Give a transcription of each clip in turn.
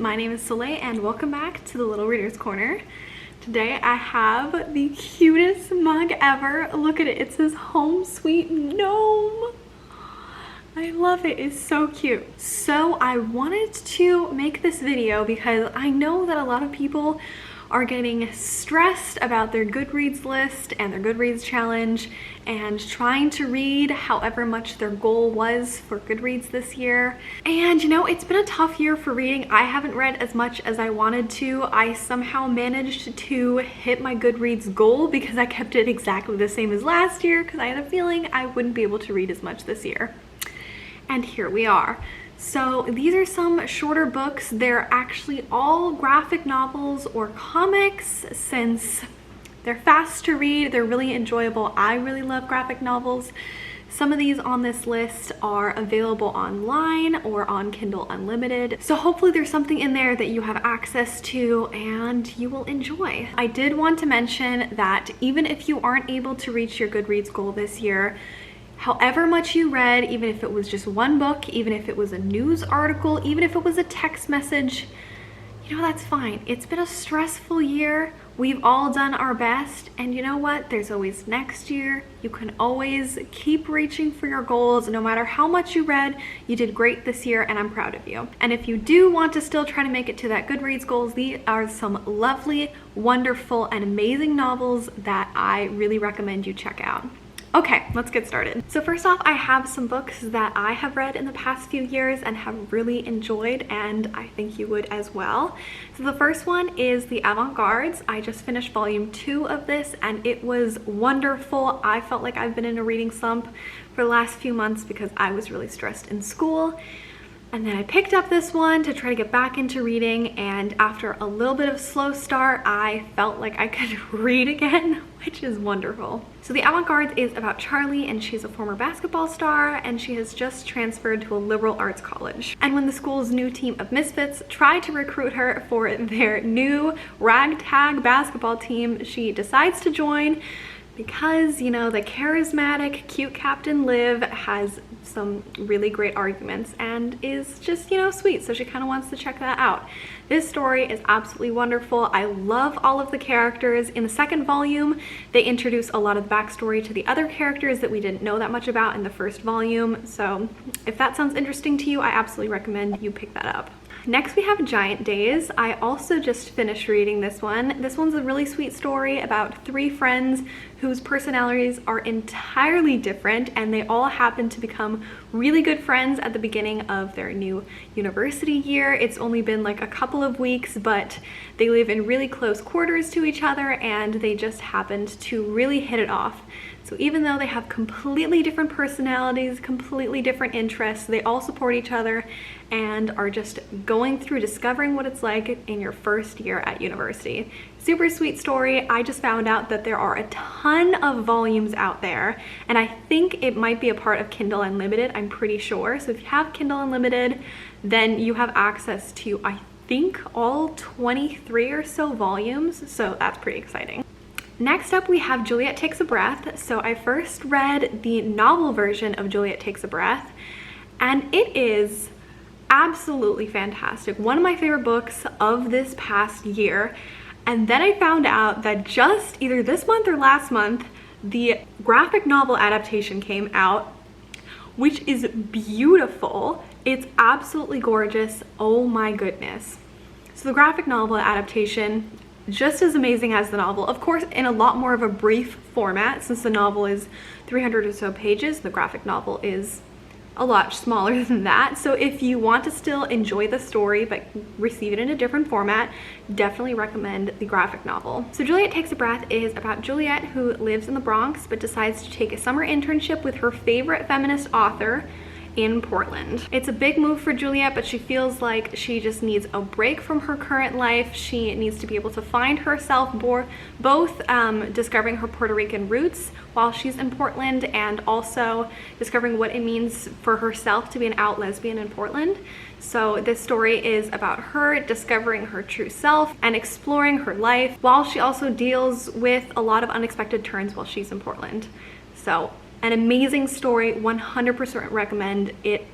my name is Soleil and welcome back to the Little Reader's Corner. Today I have the cutest mug ever. Look at it, it says Home Sweet Gnome. I love it, it's so cute. So I wanted to make this video because I know that a lot of people are getting stressed about their Goodreads list and their Goodreads challenge and trying to read however much their goal was for Goodreads this year. And you know, it's been a tough year for reading. I haven't read as much as I wanted to. I somehow managed to hit my Goodreads goal because I kept it exactly the same as last year because I had a feeling I wouldn't be able to read as much this year. And here we are. So these are some shorter books. They're actually all graphic novels or comics since they're fast to read. They're really enjoyable. I really love graphic novels. Some of these on this list are available online or on Kindle Unlimited. So hopefully there's something in there that you have access to and you will enjoy. I did want to mention that even if you aren't able to reach your Goodreads goal this year, however much you read, even if it was just one book, even if it was a news article, even if it was a text message, you know, that's fine. It's been a stressful year. We've all done our best. And you know what? There's always next year. You can always keep reaching for your goals. No matter how much you read, you did great this year and I'm proud of you. And if you do want to still try to make it to that Goodreads goals, these are some lovely, wonderful, and amazing novels that I really recommend you check out. Okay, let's get started. So first off, I have some books that I have read in the past few years and have really enjoyed, and I think you would as well. So the first one is The Avant-Gardes. I just finished volume 2 of this and it was wonderful. I felt like I've been in a reading slump for the last few months because I was really stressed in school. And then I picked up this one to try to get back into reading, and after a little bit of a slow start, I felt like I could read again, which is wonderful. So The Avant-Gardes is about Charlie, and she's a former basketball star, and she has just transferred to a liberal arts college. And when the school's new team of misfits try to recruit her for their new ragtag basketball team, she decides to join because, you know, the charismatic, cute Captain Liv has some really great arguments and is just, you know, sweet. So she kind of wants to check that out. This story is absolutely wonderful. I love all of the characters. In the second volume, they introduce a lot of backstory to the other characters that we didn't know that much about in the first volume. So if that sounds interesting to you, I absolutely recommend you pick that up. Next we have Giant Days. I also just finished reading this one. This one's a really sweet story about 3 friends whose personalities are entirely different and they all happen to become really good friends at the beginning of their new university year. It's only been like a couple of weeks, but they live in really close quarters to each other and they just happened to really hit it off. So even though they have completely different personalities, completely different interests, they all support each other and are just going through discovering what it's like in your first year at university. Super sweet story. I just found out that there are a ton of volumes out there and I think it might be a part of Kindle Unlimited, I'm pretty sure. So if you have Kindle Unlimited, then you have access to, I think, all 23 or so volumes, so that's pretty exciting. Next up we have Juliet Takes a Breath. So I first read the novel version of Juliet Takes a Breath and it is absolutely fantastic. One of my favorite books of this past year. And then I found out that just either this month or last month, the graphic novel adaptation came out, which is beautiful. It's absolutely gorgeous. Oh my goodness. So the graphic novel adaptation, just as amazing as the novel, of course in a lot more of a brief format since the novel is 300 or so pages. The graphic novel is a lot smaller than that. So if you want to still enjoy the story but receive it in a different format, definitely recommend the graphic novel. So Juliet Takes a Breath is about Juliet who lives in the Bronx but decides to take a summer internship with her favorite feminist author in Portland. It's a big move for Juliet, but she feels like she just needs a break from her current life. She needs to be able to find herself both discovering her Puerto Rican roots while she's in Portland and also discovering what it means for herself to be an out lesbian in Portland. So this story is about her discovering her true self and exploring her life while she also deals with a lot of unexpected turns while she's in Portland. So an amazing story, 100% recommend it.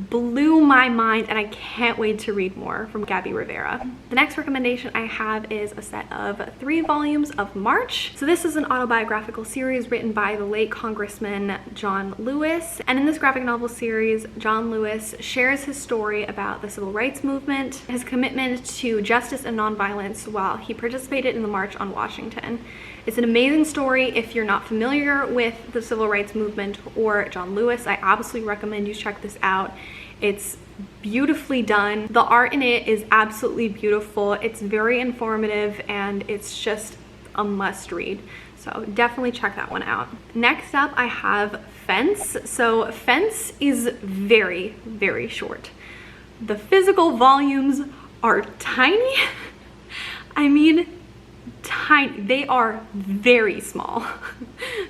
blew my mind, and I can't wait to read more from Gabby Rivera. The next recommendation I have is a set of 3 volumes of March. So this is an autobiographical series written by the late Congressman John Lewis. And in this graphic novel series, John Lewis shares his story about the civil rights movement, his commitment to justice and nonviolence while he participated in the March on Washington. It's an amazing story. If you're not familiar with the civil rights movement or John Lewis, I absolutely recommend you check this out. It's beautifully done. The art in it is absolutely beautiful. It's very informative, and it's just a must read. So definitely check that one out. Next up, I have Fence. So Fence is very, very short. The physical volumes are tiny. I mean, tiny. They are very small.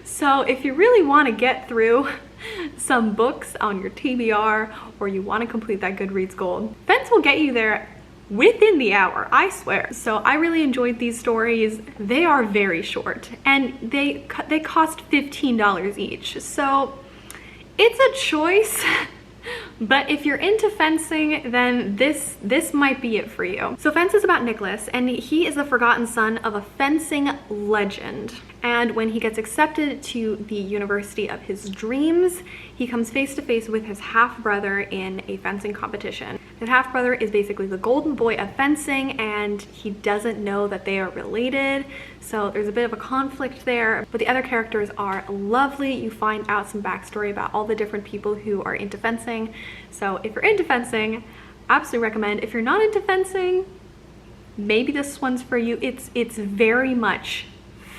So if you really want to get through some books on your TBR, or you want to complete that Goodreads goal, Fence will get you there within the hour, I swear. So I really enjoyed these stories. They are very short, and they cost $15 each. So it's a choice. But if you're into fencing, then this might be it for you. So Fence is about Nicholas, and he is the forgotten son of a fencing legend. And when he gets accepted to the university of his dreams, he comes face to face with his half-brother in a fencing competition. His half-brother is basically the golden boy of fencing, and he doesn't know that they are related. So there's a bit of a conflict there, but the other characters are lovely. You find out some backstory about all the different people who are into fencing. So if you're into fencing, absolutely recommend. If you're not into fencing, maybe this one's for you. It's very much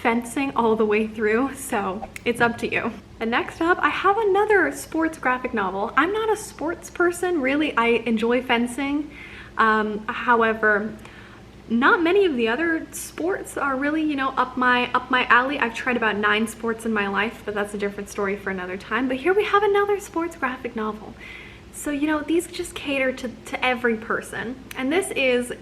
fencing all the way through, so it's up to you. And next up, I have another sports graphic novel. I'm not a sports person, really. I enjoy fencing. However, not many of the other sports are really, you know, up my alley. I've tried about 9 sports in my life, but that's a different story for another time. But here we have another sports graphic novel. So, you know, these just cater to every person. And this is,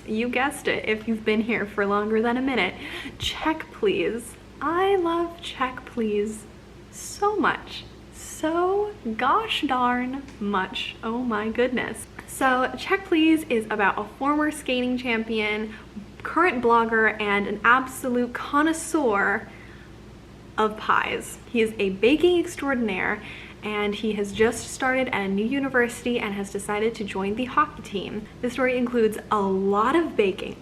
you guessed it, if you've been here for longer than a minute, Check Please. I love Check Please so much. So gosh darn much. Oh my goodness. So Check Please is about a former skating champion, current blogger, and an absolute connoisseur of pies. He is a baking extraordinaire, and he has just started at a new university and has decided to join the hockey team. The story includes a lot of baking,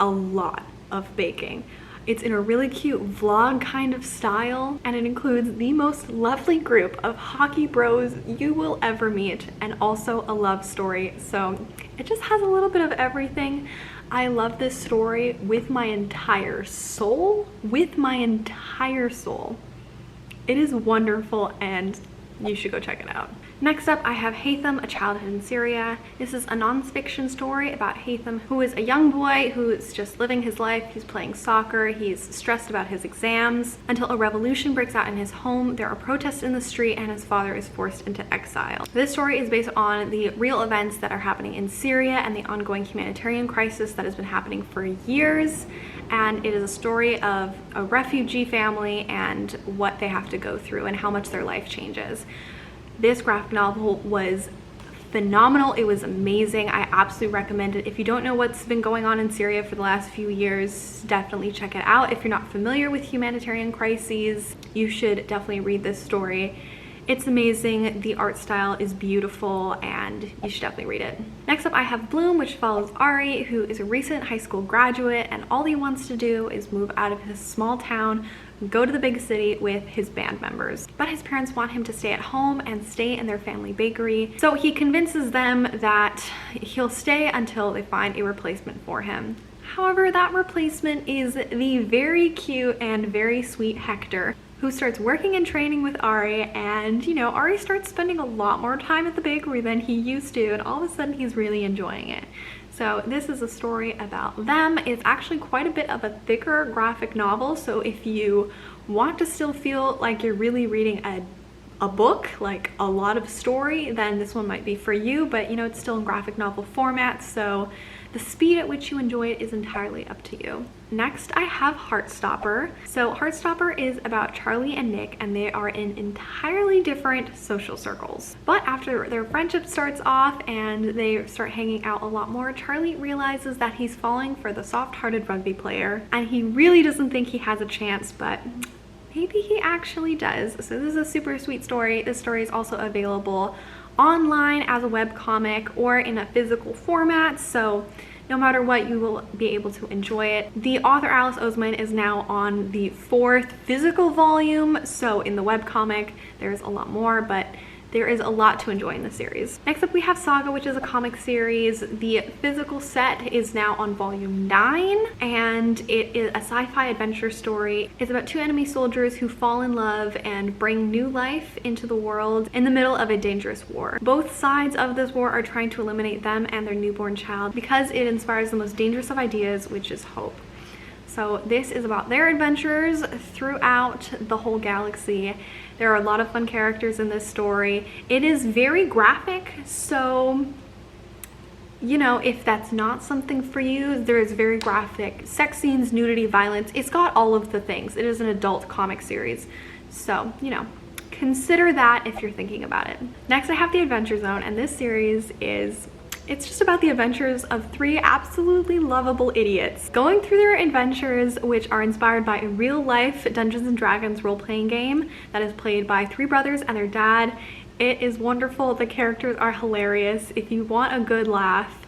It's in a really cute vlog kind of style, and it includes the most lovely group of hockey bros you will ever meet, and also a love story. So it just has a little bit of everything. I love this story with my entire soul. It is wonderful, and you should go check it out. Next up, I have Haytham, A Childhood in Syria. This is a non-fiction story about Haytham, who is a young boy who is just living his life. He's playing soccer, he's stressed about his exams, until a revolution breaks out in his home. There are protests in the street, and his father is forced into exile. This story is based on the real events that are happening in Syria and the ongoing humanitarian crisis that has been happening for years. And it is a story of a refugee family and what they have to go through and how much their life changes. This graphic novel was phenomenal. It was amazing. I absolutely recommend it. If you don't know what's been going on in Syria for the last few years, definitely check it out. If you're not familiar with humanitarian crises, you should definitely read this story. It's amazing. The art style is beautiful, and you should definitely read it. Next up, I have Bloom, which follows Ari, who is a recent high school graduate, and all he wants to do is move out of his small town, go to the big city with his band members. But his parents want him to stay at home and stay in their family bakery. So he convinces them that he'll stay until they find a replacement for him. However, that replacement is the very cute and very sweet Hector, who starts working and training with Ari, and you know, Ari starts spending a lot more time at the bakery than he used to, and all of a sudden he's really enjoying it. So this is a story about them. It's actually quite a bit of a thicker graphic novel, so if you want to still feel like you're really reading a book, like a lot of story, then this one might be for you. But you know, it's still in graphic novel format, so The speed at which you enjoy it is entirely up to you. Next, I have Heartstopper. So Heartstopper is about Charlie and Nick, and they are in entirely different social circles. But after their friendship starts off and they start hanging out a lot more, Charlie realizes that he's falling for the soft-hearted rugby player, and he really doesn't think he has a chance, but maybe he actually does. So this is a super sweet story. This story is also available online as a webcomic or in a physical format, so no matter what, you will be able to enjoy it. The author Alice Oseman is now on the 4th physical volume, so in the webcomic there's a lot more, but there is a lot to enjoy in the series. Next up we have Saga, which is a comic series. The physical set is now on volume 9, and it is a sci-fi adventure story. It's about 2 enemy soldiers who fall in love and bring new life into the world in the middle of a dangerous war. Both sides of this war are trying to eliminate them and their newborn child because it inspires the most dangerous of ideas, which is hope. So this is about their adventures throughout the whole galaxy. There are a lot of fun characters in this story. It is very graphic, so you know, if that's not something for you, there is very graphic sex scenes, nudity, violence. It's got all of the things. It is an adult comic series, so you know, consider that if you're thinking about it. Next I have The Adventure Zone, and this series it's just about the adventures of 3 absolutely lovable idiots going through their adventures, which are inspired by a real-life Dungeons & Dragons role-playing game that is played by 3 brothers and their dad. It is wonderful. The characters are hilarious. If you want a good laugh,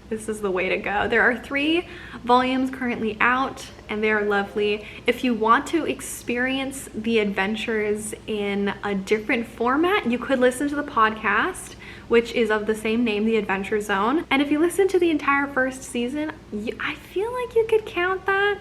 this is the way to go. There are 3 volumes currently out, and they are lovely. If you want to experience the adventures in a different format, you could listen to the podcast, which is of the same name, The Adventure Zone. And if you listen to the entire 1st season, I feel like you could count that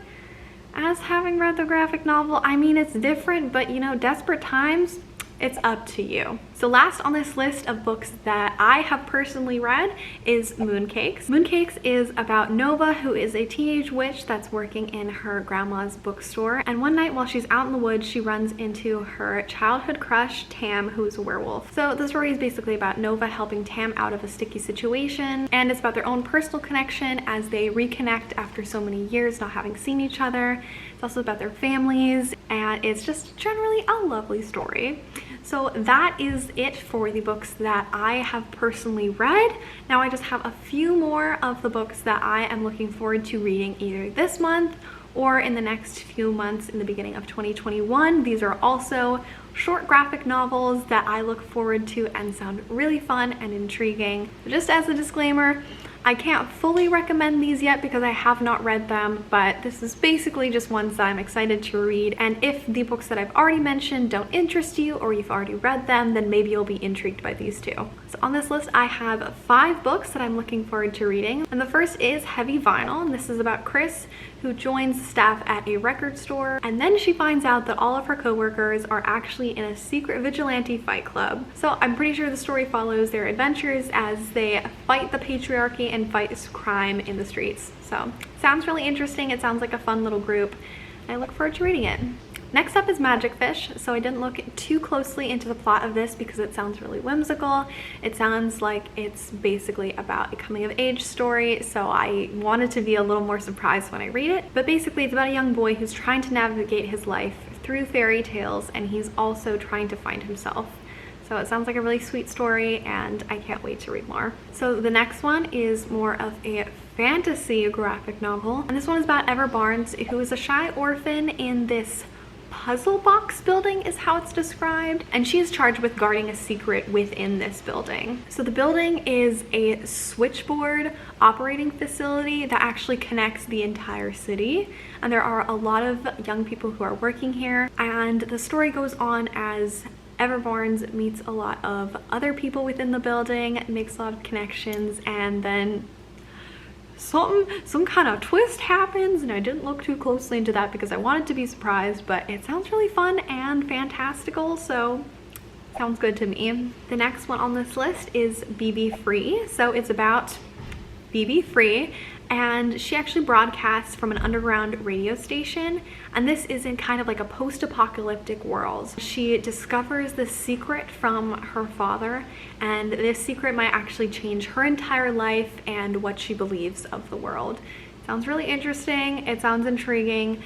as having read the graphic novel. I mean, it's different, but you know, desperate times, it's up to you. So last on this list of books that I have personally read is Mooncakes. Mooncakes is about Nova, who is a teenage witch that's working in her grandma's bookstore. And one night while she's out in the woods, she runs into her childhood crush, Tam, who's a werewolf. So the story is basically about Nova helping Tam out of a sticky situation, and it's about their own personal connection as they reconnect after so many years not having seen each other. It's also about their families, and it's just generally a lovely story. So that is it for the books that I have personally read. Now I just have a few more of the books that I am looking forward to reading either this month or in the next few months in the beginning of 2021. These are also short graphic novels that I look forward to and sound really fun and intriguing. Just as a disclaimer, I can't fully recommend these yet because I have not read them, but this is basically just ones that I'm excited to read. And if the books that I've already mentioned don't interest you, or you've already read them, then maybe you'll be intrigued by these too. So on this list, I have 5 books that I'm looking forward to reading. And the first is Heavy Vinyl, and this is about Chris, who joins staff at a record store, and then she finds out that all of her coworkers are actually in a secret vigilante fight club. So I'm pretty sure the story follows their adventures as they fight the patriarchy and fight crime in the streets. So sounds really interesting. It sounds like a fun little group. I look forward to reading it. Next up is Magic Fish. So I didn't look too closely into the plot of this because it sounds really whimsical. It sounds like it's basically about a coming of age story, so I wanted to be a little more surprised when I read it. But basically it's about a young boy who's trying to navigate his life through fairy tales, and he's also trying to find himself. So it sounds like a really sweet story, and I can't wait to read more. So the next one is more of a fantasy graphic novel, and this one is about Ever Barnes, who is a shy orphan in this puzzle box building is how it's described, and she is charged with guarding a secret within this building. So the building is a switchboard operating facility that actually connects the entire city, and there are a lot of young people who are working here, and the story goes on as Ever Barnes meets a lot of other people within the building, makes a lot of connections, and then some kind of twist happens, and I didn't look too closely into that because I wanted to be surprised, but it sounds really fun and fantastical, so sounds good to me. The next one on this list is BB Free. So it's about BB Free, and she actually broadcasts from an underground radio station, and this is in kind of like a post-apocalyptic world. She discovers the secret from her father, and this secret might actually change her entire life and what she believes of the world. It sounds really interesting. It sounds intriguing.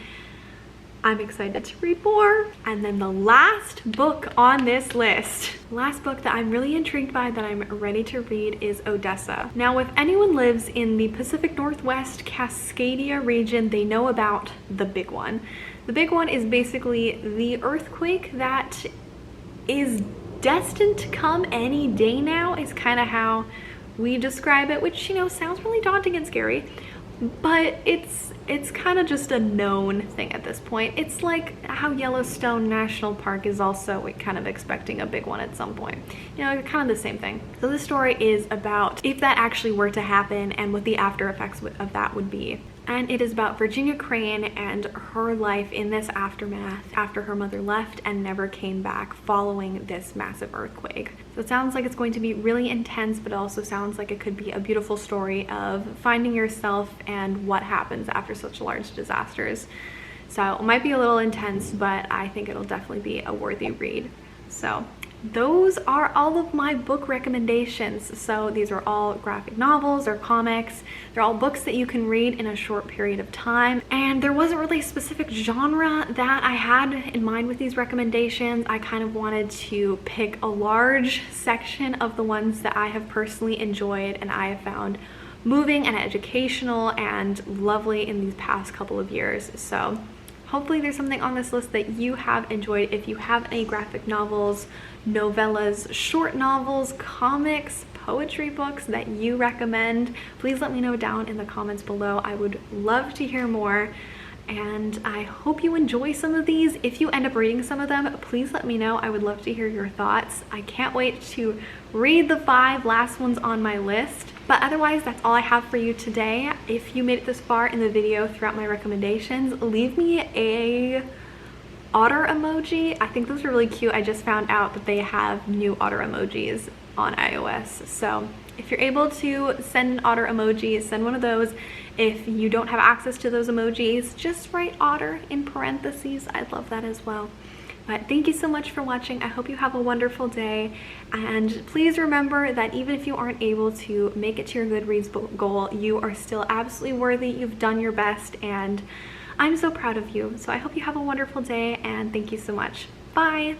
I'm excited to read more. And then the last book on this list, last book that I'm really intrigued by, that I'm ready to read, is Odessa. Now, if anyone lives in the Pacific Northwest Cascadia region, they know about the big one. The big one is basically the earthquake that is destined to come any day now, is kind of how we describe it, which, you know, sounds really daunting and scary, but it's kind of just a known thing at this point. It's like how Yellowstone National Park is also kind of expecting a big one at some point. You know, kind of the same thing. So this story is about if that actually were to happen and what the after effects of that would be. And it is about Virginia Crane and her life in this aftermath after her mother left and never came back following this massive earthquake. So it sounds like it's going to be really intense, but it also sounds like it could be a beautiful story of finding yourself and what happens after such large disasters. So it might be a little intense, but I think it'll definitely be a worthy read. So those are all of my book recommendations. So these are all graphic novels or comics. They're all books that you can read in a short period of time. And there wasn't really a specific genre that I had in mind with these recommendations. I kind of wanted to pick a large section of the ones that I have personally enjoyed and I have found moving and educational and lovely in these past couple of years. So hopefully there's something on this list that you have enjoyed. If you have any graphic novels, novellas, short novels, comics, poetry books that you recommend, please let me know down in the comments below. I would love to hear more. And I hope you enjoy some of these. If you end up reading some of them, please let me know. I would love to hear your thoughts. I can't wait to read the 5 last ones on my list. But otherwise, that's all I have for you today. If you made it this far in the video throughout my recommendations, leave me a otter emoji. I think those are really cute. I just found out that they have new otter emojis on iOS. So if you're able to send an otter emoji, send one of those. If you don't have access to those emojis, just write otter in parentheses. I'd love that as well. But thank you so much for watching. I hope you have a wonderful day. And please remember that even if you aren't able to make it to your Goodreads goal, you are still absolutely worthy. You've done your best and I'm so proud of you. So I hope you have a wonderful day and thank you so much. Bye.